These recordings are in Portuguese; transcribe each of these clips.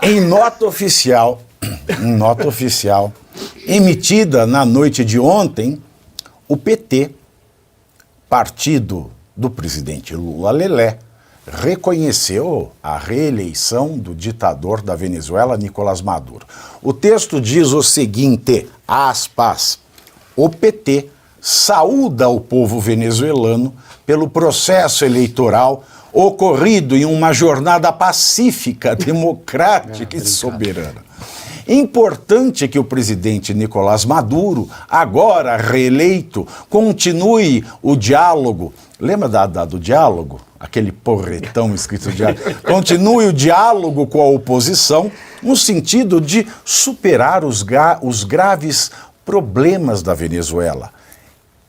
Em nota oficial, emitida na noite de ontem, o PT, partido do presidente Lula Lelé, reconheceu a reeleição do ditador da Venezuela, Nicolás Maduro. O texto diz o seguinte, aspas, o PT saúda o povo venezuelano pelo processo eleitoral ocorrido em uma jornada pacífica, democrática e soberana. Importante que o presidente Nicolás Maduro, agora reeleito, continue o diálogo. Lembra do diálogo? Aquele porretão escrito diálogo. Continue o diálogo com a oposição no sentido de superar os graves problemas da Venezuela,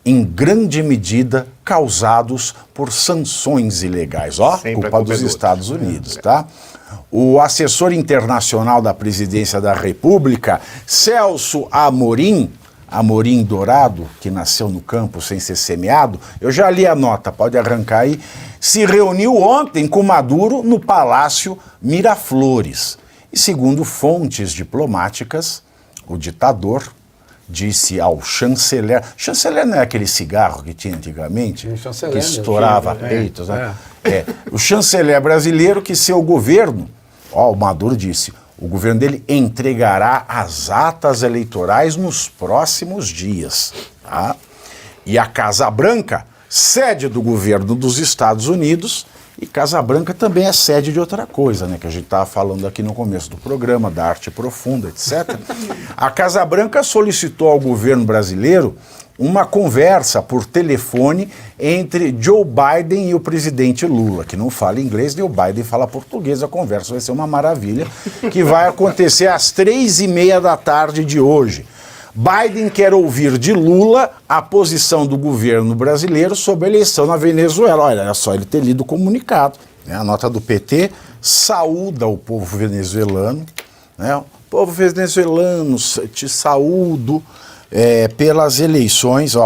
em grande medida causados por sanções ilegais. Ó, culpa dos Estados Unidos, tá? O assessor internacional da Presidência da República, Celso Amorim Dourado, que nasceu no campo sem ser semeado, eu já li a nota, pode arrancar aí, se reuniu ontem com Maduro no Palácio Miraflores. E segundo fontes diplomáticas, o ditador disse ao chanceler... Chanceler não é aquele cigarro que tinha antigamente? Que estourava peitos, né? O chanceler brasileiro que seu governo, o Maduro disse, o governo dele entregará as atas eleitorais nos próximos dias. Tá? E a Casa Branca, sede do governo dos Estados Unidos, e Casa Branca também é sede de outra coisa, né, que a gente estava falando aqui no começo do programa, da arte profunda, etc. A Casa Branca solicitou ao governo brasileiro uma conversa por telefone entre Joe Biden e o presidente Lula, que não fala inglês, e o Biden fala português. A conversa vai ser uma maravilha, que vai acontecer às 3h30 da tarde de hoje. Biden quer ouvir de Lula a posição do governo brasileiro sobre a eleição na Venezuela. Olha, é só ele ter lido o comunicado. Né? A nota do PT saúda o povo venezuelano. Né? O povo venezuelano, te saúdo pelas eleições.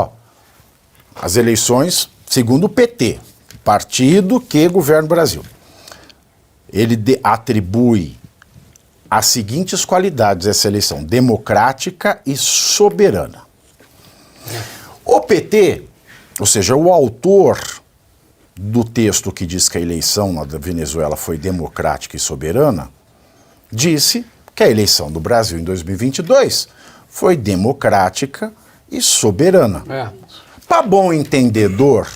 As eleições, segundo o PT, partido que governa o Brasil. Ele atribui as seguintes qualidades essa eleição: democrática e soberana. O PT, ou seja, o autor do texto que diz que a eleição na Venezuela foi democrática e soberana, disse que a eleição do Brasil em 2022 foi democrática e soberana. Para bom entendedor,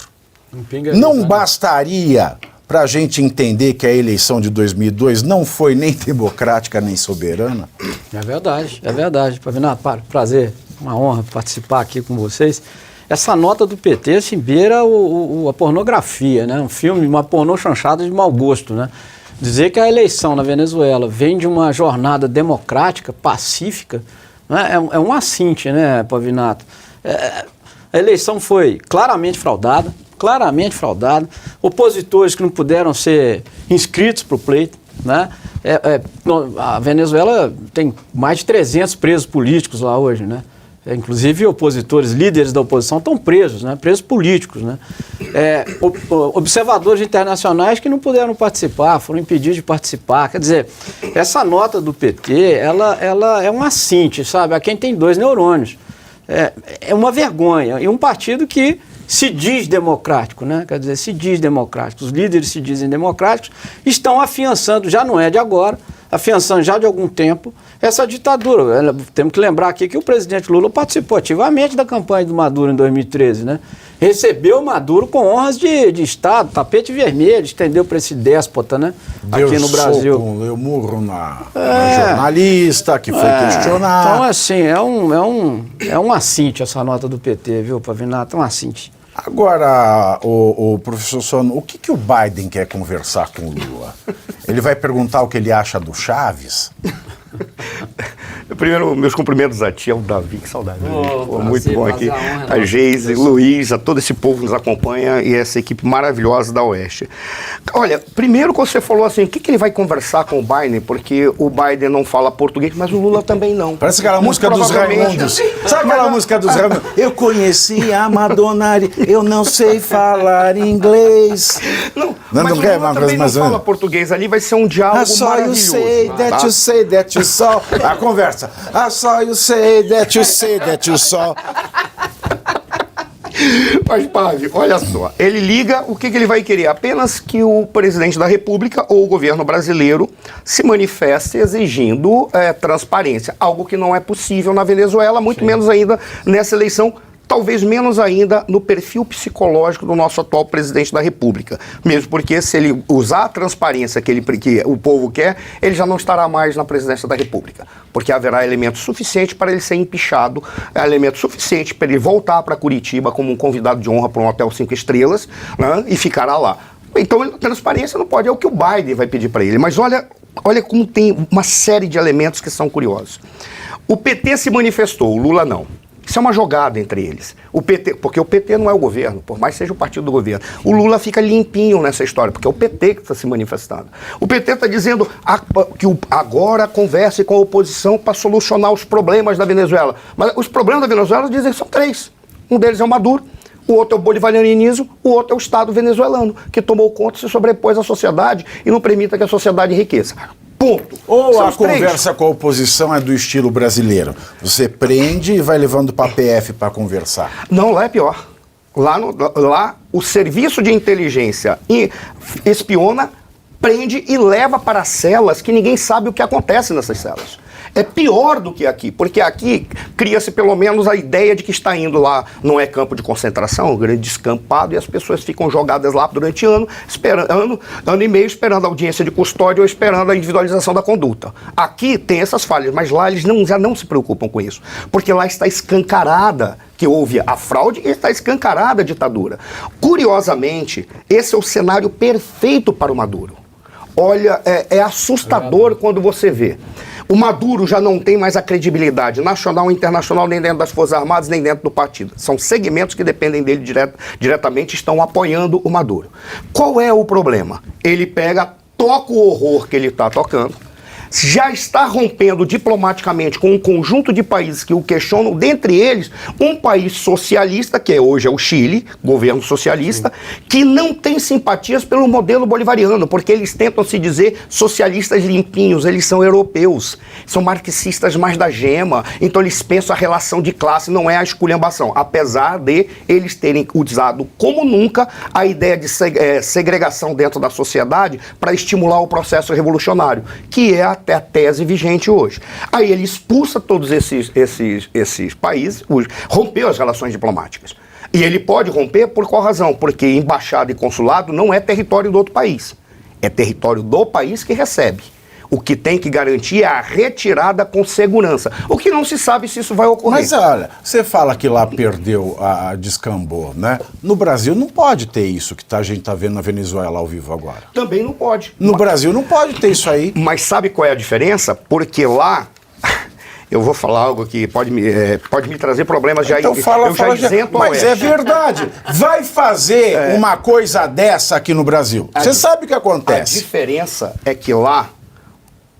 não bastaria para a gente entender que a eleição de 2002 não foi nem democrática nem soberana? É verdade. Pavinato, prazer, uma honra participar aqui com vocês. Essa nota do PT se beira a pornografia, né? Um filme, uma pornô chanchada de mau gosto, né? Dizer que a eleição na Venezuela vem de uma jornada democrática, pacífica, né? É um assinte, né, Pavinato? A eleição foi claramente fraudada, opositores que não puderam ser inscritos para o pleito, né? A Venezuela tem mais de 300 presos políticos lá hoje, né? Inclusive opositores, líderes da oposição estão presos, né? Presos políticos, né? Observadores internacionais que não puderam participar, foram impedidos de participar. Quer dizer, essa nota do PT, ela é um assinte, sabe? A quem tem 2 neurônios. É uma vergonha. E um partido que se diz democrático, né? Quer dizer, se diz democrático. Os líderes se dizem democráticos, estão afiançando, já não é de agora, afiançando já de algum tempo, essa ditadura. Temos que lembrar aqui que o presidente Lula participou ativamente da campanha do Maduro em 2013, né? Recebeu Maduro com honras de Estado, tapete vermelho, estendeu para esse déspota, né? Aqui no Brasil. Deu murro na jornalista que foi questionar. Então, assim, é um assinte essa nota do PT, viu, Pavinato? É um assinte. Agora, o professor Sono, o que o Biden quer conversar com o Lula? Ele vai perguntar o que ele acha do Chaves? Primeiro, meus cumprimentos a ti, ao Davi, que saudade. Muito bom aqui. A Geise, Luiz, a todo esse povo que nos acompanha e essa equipe maravilhosa da Oeste. Olha, primeiro que você falou assim, o que ele vai conversar com o Biden? Porque o Biden não fala português, mas o Lula também não. Parece aquela música dos Raimundos. Sabe aquela música dos Raimundos? Eu conheci a Madonna, eu não sei falar inglês. Não. Não, mas não o quer Lula uma também coisa não mais... fala português ali, vai ser um diálogo maravilhoso. That you say, that you saw. A conversa. I saw you say, that you saw. Mas, Pave, olha só, ele liga, o que ele vai querer? Apenas que o presidente da República ou o governo brasileiro se manifeste exigindo transparência, algo que não é possível na Venezuela, muito menos ainda nessa eleição, talvez menos ainda no perfil psicológico do nosso atual presidente da República. Mesmo porque se ele usar a transparência que o povo quer, ele já não estará mais na presidência da República. Porque haverá elemento suficiente para ele ser empichado, elemento suficiente para ele voltar para Curitiba como um convidado de honra para um hotel 5 estrelas, né, e ficará lá. Então, transparência não pode, é o que o Biden vai pedir para ele. Mas olha como tem uma série de elementos que são curiosos. O PT se manifestou, o Lula não. Isso é uma jogada entre eles. O PT, porque o PT não é o governo, por mais que seja o partido do governo. O Lula fica limpinho nessa história, porque é o PT que está se manifestando. O PT está dizendo que agora converse com a oposição para solucionar os problemas da Venezuela. Mas os problemas da Venezuela dizem que são 3. Um deles é o Maduro, o outro é o bolivarianismo, o outro é o Estado venezuelano, que tomou conta, se sobrepôs à sociedade e não permita que a sociedade enriqueça. Ponto. Ou São a os 3. conversa com a oposição é do estilo brasileiro. Você prende e vai levando para a PF para conversar. Não, lá é pior. Lá o serviço de inteligência espiona, prende e leva para celas que ninguém sabe o que acontece nessas celas. É pior do que aqui, porque aqui cria-se pelo menos a ideia de que está indo lá, não é campo de concentração, um grande descampado, e as pessoas ficam jogadas lá durante ano e meio, esperando a audiência de custódia ou esperando a individualização da conduta. Aqui tem essas falhas, mas lá eles já não se preocupam com isso, porque lá está escancarada que houve a fraude e está escancarada a ditadura. Curiosamente, esse é o cenário perfeito para o Maduro. Olha, é assustador quando você vê. O Maduro já não tem mais a credibilidade nacional e internacional nem dentro das Forças Armadas, nem dentro do partido. São segmentos que dependem dele diretamente e estão apoiando o Maduro. Qual é o problema? Ele toca o horror que ele está tocando, já está rompendo diplomaticamente com um conjunto de países que o questionam, dentre eles um país socialista, que hoje é o Chile, governo socialista, que não tem simpatias pelo modelo bolivariano, porque eles tentam se dizer socialistas limpinhos, eles são europeus, são marxistas mais da gema, então eles pensam a relação de classe, não é a esculhambação, apesar de eles terem usado como nunca a ideia de segregação dentro da sociedade para estimular o processo revolucionário, que é até a tese vigente hoje. Aí ele expulsa todos esses países, rompeu as relações diplomáticas. E ele pode romper por qual razão? Porque embaixada e consulado não é território do outro país. É território do país que recebe. O que tem que garantir é a retirada com segurança. O que não se sabe se isso vai ocorrer. Mas olha, você fala que lá perdeu, descambou, né? No Brasil não pode ter isso que a gente está vendo na Venezuela ao vivo agora. Também não pode. No Brasil não pode ter isso aí. Mas sabe qual é a diferença? Porque lá... Eu vou falar algo que pode me trazer problemas. Então fala, mas é verdade. Vai fazer uma coisa dessa aqui no Brasil. Você sabe o que acontece. A diferença é que lá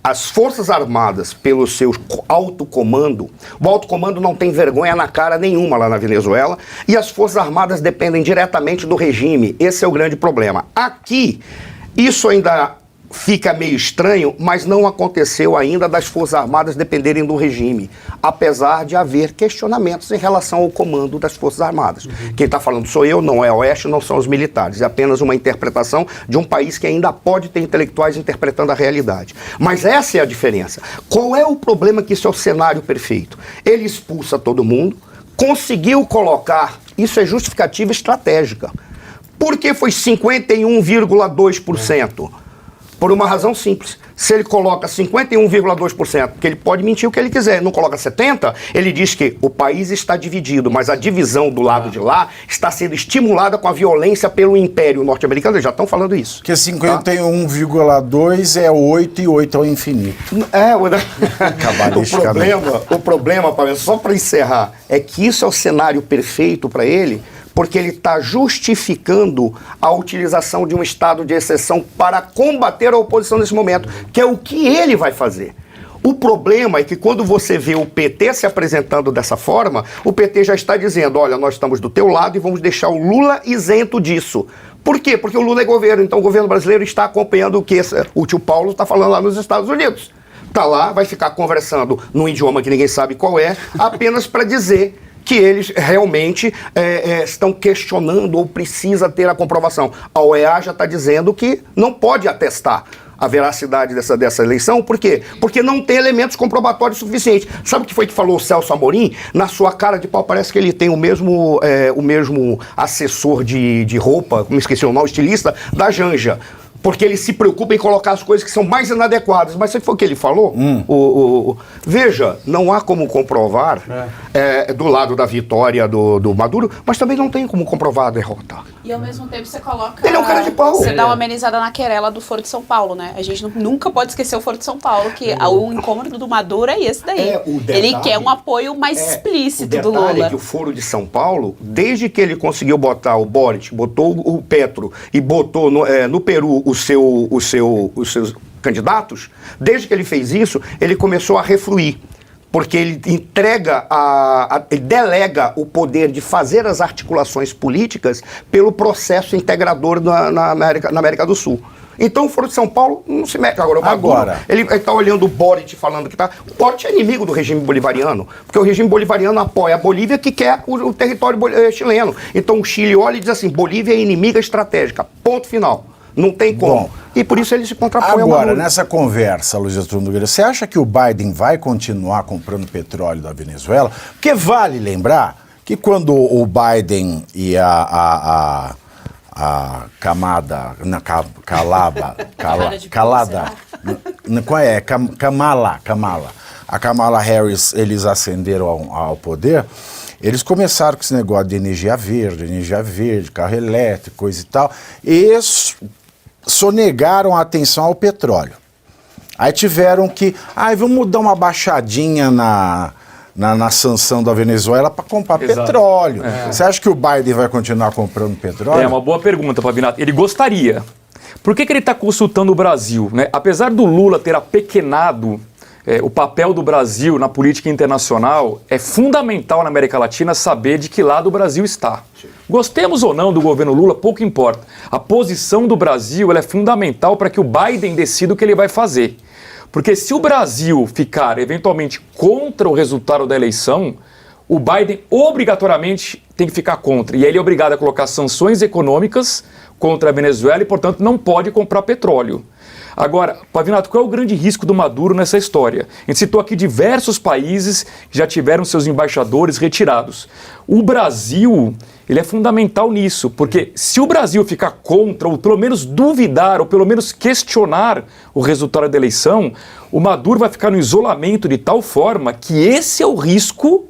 as Forças Armadas, pelo seu alto comando, o alto comando não tem vergonha na cara nenhuma lá na Venezuela, e as Forças Armadas dependem diretamente do regime. Esse é o grande problema. Aqui, isso ainda fica meio estranho, mas não aconteceu ainda das Forças Armadas dependerem do regime, apesar de haver questionamentos em relação ao comando das Forças Armadas. Quem está falando sou eu, não é o Oeste, não são os militares, é apenas uma interpretação de um país que ainda pode ter intelectuais interpretando a realidade. Mas essa é a diferença. Qual é o problema que isso é o cenário perfeito? Ele expulsa todo mundo, conseguiu colocar, isso é justificativa estratégica. Por que foi 51,2%? Por uma razão simples. Se ele coloca 51,2%, que ele pode mentir o que ele quiser, não coloca 70%, ele diz que o país está dividido, mas a divisão do lado de lá está sendo estimulada com a violência pelo Império Norte-Americano. Eles já estão falando isso. Porque 51,2 é 8 e 8 ao infinito. O problema, só para encerrar, é que isso é o cenário perfeito para ele, porque ele está justificando a utilização de um estado de exceção para combater a oposição nesse momento, que é o que ele vai fazer. O problema é que quando você vê o PT se apresentando dessa forma, o PT já está dizendo, olha, nós estamos do teu lado e vamos deixar o Lula isento disso. Por quê? Porque o Lula é governo, então o governo brasileiro está acompanhando o que o tio Paulo está falando lá nos Estados Unidos. Está lá, vai ficar conversando num idioma que ninguém sabe qual é, apenas para dizer que eles realmente estão questionando ou precisa ter a comprovação. A OEA já está dizendo que não pode atestar a veracidade dessa eleição. Por quê? Porque não tem elementos comprobatórios suficientes. Sabe o que foi que falou o Celso Amorim? Na sua cara de pau, parece que ele tem o mesmo assessor de roupa, me esqueci o nome, estilista, da Janja. Porque ele se preocupa em colocar as coisas que são mais inadequadas. Mas sabe o que ele falou? Veja, não há como comprovar do lado da vitória do Maduro, mas também não tem como comprovar a derrota. E ao mesmo tempo você coloca... Ele é um cara de pau. Você dá uma amenizada na querela do Foro de São Paulo, né? A gente nunca pode esquecer o Foro de São Paulo, que o incômodo do Maduro é esse daí. Ele quer um apoio mais explícito do Lula. É que o Foro de São Paulo, desde que ele conseguiu botar o Boric, botou o Petro e botou no Peru os seus candidatos, desde que ele fez isso, ele começou a refluir. Porque ele entrega, ele delega o poder de fazer as articulações políticas pelo processo integrador na América do Sul. Então o Foro de São Paulo não se mete agora. Ele está olhando o Boric falando que tá. O Boric é inimigo do regime bolivariano, porque o regime bolivariano apoia a Bolívia, que quer o território chileno. Então o Chile olha e diz assim: Bolívia é inimiga estratégica. Ponto final. Não tem como. Bom, e por isso ele se contrapõe ao Maduro. Agora, nessa conversa, Luiz Arthur Nogueira, você acha que o Biden vai continuar comprando petróleo da Venezuela? Porque vale lembrar que quando o Biden e a Kamala Harris, eles ascenderam ao poder, eles começaram com esse negócio de energia verde, carro elétrico, coisa e tal, e sonegaram a atenção ao petróleo. Aí tiveram que, vamos dar uma baixadinha na sanção da Venezuela para comprar petróleo. Você acha que o Biden vai continuar comprando petróleo? É uma boa pergunta, Pavinato. Ele gostaria. Por que ele está consultando o Brasil, né? Apesar do Lula ter apequenado o papel do Brasil na política internacional, é fundamental na América Latina saber de que lado o Brasil está. Gostemos ou não do governo Lula, pouco importa. A posição do Brasil ela é fundamental para que o Biden decida o que ele vai fazer. Porque se o Brasil ficar eventualmente contra o resultado da eleição, o Biden obrigatoriamente tem que ficar contra. E ele é obrigado a colocar sanções econômicas contra a Venezuela e, portanto, não pode comprar petróleo. Agora, Pavinato, qual é o grande risco do Maduro nessa história? A gente citou aqui diversos países que já tiveram seus embaixadores retirados. O Brasil, ele é fundamental nisso, porque se o Brasil ficar contra, ou pelo menos duvidar, ou pelo menos questionar o resultado da eleição, o Maduro vai ficar no isolamento de tal forma que esse é o risco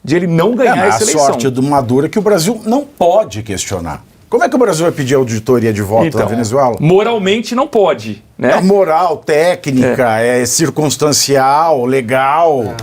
de ele não ganhar essa eleição. A sorte do Maduro é que o Brasil não pode questionar. Como é que o Brasil vai pedir auditoria de volta da Venezuela? Moralmente não pode, né? Moral, técnica, circunstancial, legal.